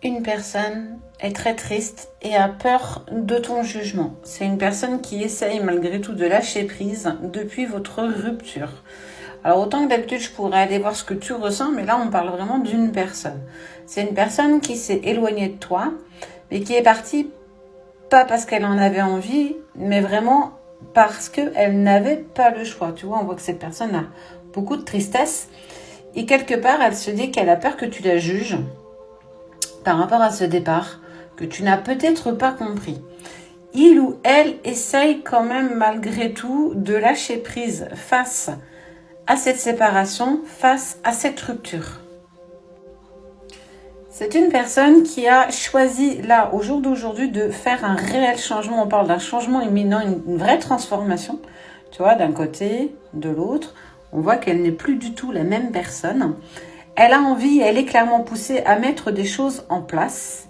Une personne est très triste et a peur de ton jugement. C'est une personne qui essaye malgré tout de lâcher prise depuis votre rupture. Alors autant que d'habitude je pourrais aller voir ce que tu ressens, mais là on parle vraiment d'une personne. C'est une personne qui s'est éloignée de toi, mais qui est partie pas parce qu'elle en avait envie, mais vraiment parce qu'elle n'avait pas le choix. Tu vois, on voit que cette personne a beaucoup de tristesse et quelque part elle se dit qu'elle a peur que tu la juges par rapport à ce départ que tu n'as peut-être pas compris. Il ou elle essaye quand même malgré tout de lâcher prise face à cette séparation, face à cette rupture. C'est une personne qui a choisi là, au jour d'aujourd'hui, de faire un réel changement. On parle d'un changement imminent, une vraie transformation. Tu vois, d'un côté, de l'autre, on voit qu'elle n'est plus du tout la même personne. Elle a envie, elle est clairement poussée à mettre des choses en place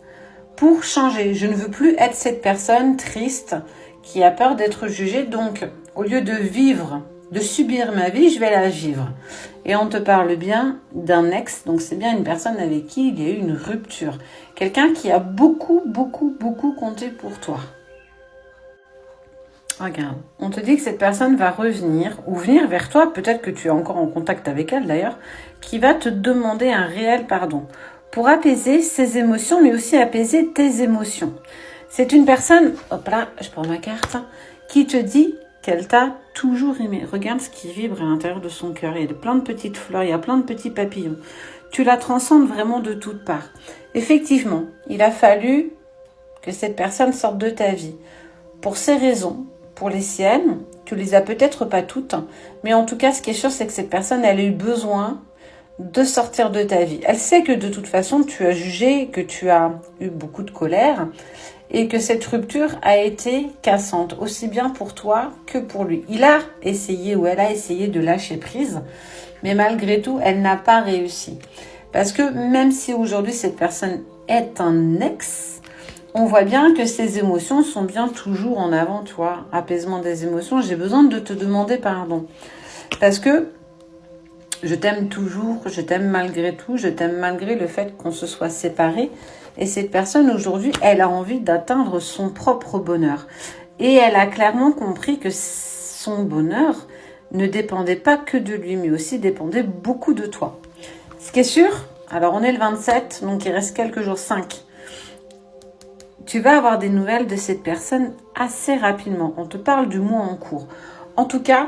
pour changer. Je ne veux plus être cette personne triste qui a peur d'être jugée. Donc, au lieu de vivre, de subir ma vie, je vais la vivre. Et on te parle bien d'un ex. Donc, c'est bien une personne avec qui il y a eu une rupture. Quelqu'un qui a beaucoup compté pour toi. Regarde, on te dit que cette personne va revenir ou venir vers toi, peut-être que tu es encore en contact avec elle d'ailleurs, qui va te demander un réel pardon pour apaiser ses émotions, mais aussi apaiser tes émotions. C'est une personne, hop là, je prends ma carte, qui te dit qu'elle t'a toujours aimé. Regarde ce qui vibre à l'intérieur de son cœur. Il y a plein de petites fleurs, il y a plein de petits papillons. Tu la transcendes vraiment de toutes parts. Effectivement, il a fallu que cette personne sorte de ta vie. Pour ces raisons, pour les siennes, tu les as peut-être pas toutes, mais en tout cas, ce qui est sûr, c'est que cette personne, elle a eu besoin de sortir de ta vie. Elle sait que de toute façon, tu as jugé, que tu as eu beaucoup de colère et que cette rupture a été cassante, aussi bien pour toi que pour lui. Il a essayé ou elle a essayé de lâcher prise, mais malgré tout, elle n'a pas réussi. Parce que même si aujourd'hui, cette personne est un ex, on voit bien que ces émotions sont bien toujours en avant, toi. Apaisement des émotions, j'ai besoin de te demander pardon. Parce que je t'aime toujours, je t'aime malgré tout, je t'aime malgré le fait qu'on se soit séparés. Et cette personne, aujourd'hui, elle a envie d'atteindre son propre bonheur. Et elle a clairement compris que son bonheur ne dépendait pas que de lui, mais aussi dépendait beaucoup de toi. Ce qui est sûr, alors on est le 27, donc il reste quelques jours, 5. Tu vas avoir des nouvelles de cette personne assez rapidement. On te parle du mois en cours. En tout cas,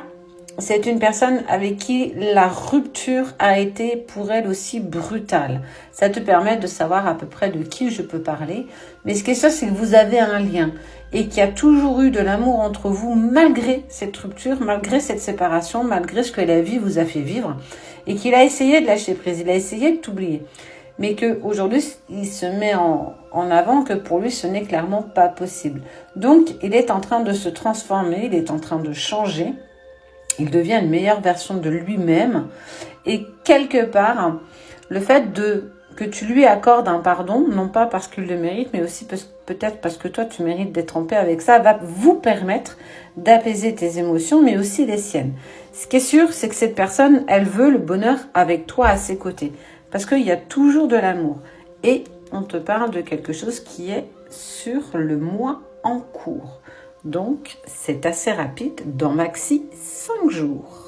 c'est une personne avec qui la rupture a été pour elle aussi brutale. Ça te permet de savoir à peu près de qui je peux parler. Mais ce qui est sûr, c'est que vous avez un lien et qu'il y a toujours eu de l'amour entre vous malgré cette rupture, malgré cette séparation, malgré ce que la vie vous a fait vivre et qu'il a essayé de lâcher prise, il a essayé de t'oublier. Mais qu'aujourd'hui, il se met en avant que pour lui, ce n'est clairement pas possible. Donc, il est en train de se transformer, il est en train de changer. Il devient une meilleure version de lui-même. Et quelque part, le fait que tu lui accordes un pardon, non pas parce qu'il le mérite, mais aussi peut-être parce que toi, tu mérites d'être en paix avec ça, va vous permettre d'apaiser tes émotions, mais aussi les siennes. Ce qui est sûr, c'est que cette personne, elle veut le bonheur avec toi à ses côtés. Parce qu'il y a toujours de l'amour. Et on te parle de quelque chose qui est sur le mois en cours. Donc, c'est assez rapide, dans maxi 5 jours.